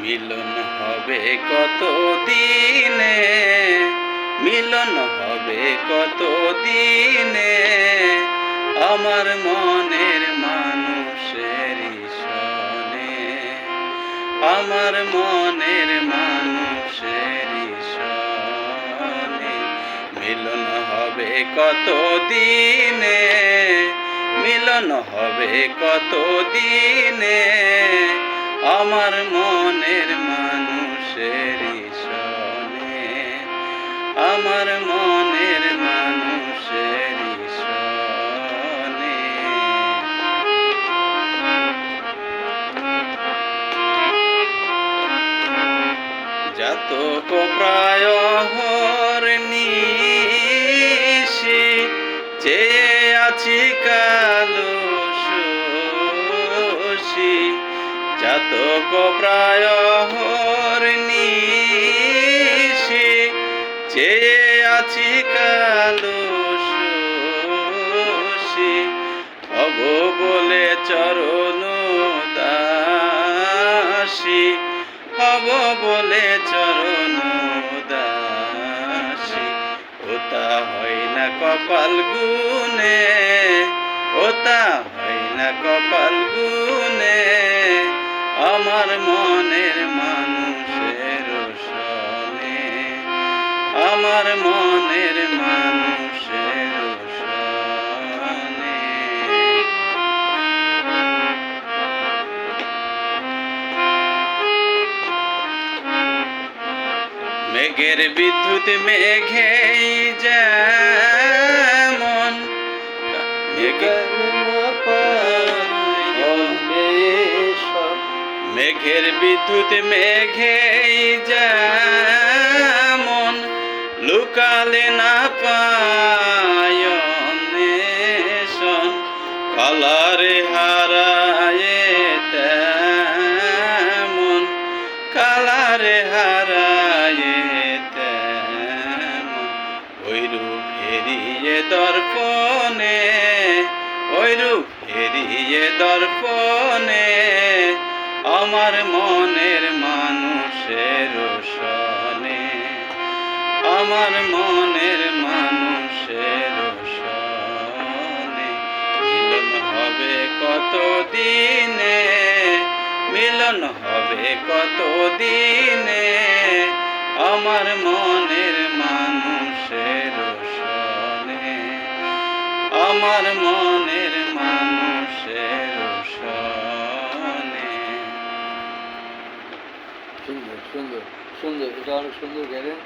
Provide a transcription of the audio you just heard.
মিলন হবে কত দিনে, মিলন হবে কত দিনে, আমার মনের মানুষের সনে, আমার মনের মানুষের সনে। মিলন হবে কত দিনে, মিলন হবে কত দিনে, আমার মনের মানুষের সনে, আমার মনের মানুষের সনে। যাতক প্রায় হরনিশি, চেয়ে আছি কালো শশী। যাতক প্রায় হরনিশি, চেয়ে আছি কালো শশী। হব বলে চরণ দাসী, হব বলে চরণ দাসী। ওতা হয় না কপাল গুনে, ওতা হয় না কপাল গুনে, আমার মনের মানুষের সনে, আমার মনের মানুষের সনে। মেঘের বিদ্যুৎ মেঘেই যেমন, মেঘের বিদ্যুৎ মেঘেই যেমন, লুকালে না পায় অন্বেষণ। কালারে হারায় তেমন, কালারে হারায় তেমন, ওইরূপ হেরিয়ে দর্পণে, ওইরূপ হেরিয়ে দর্পণে, আমার মনের মানুষের সনে, আমার মনের মানুষের সনে। মিলন হবে কত দিনে, মিলন হবে কত দিনে, আমার মনের মানুষের সনে, আমার মনের মানুষের সনে। সুন্দর সুন্দর সুন্দর, এটা অনেক সুন্দর গেলেন।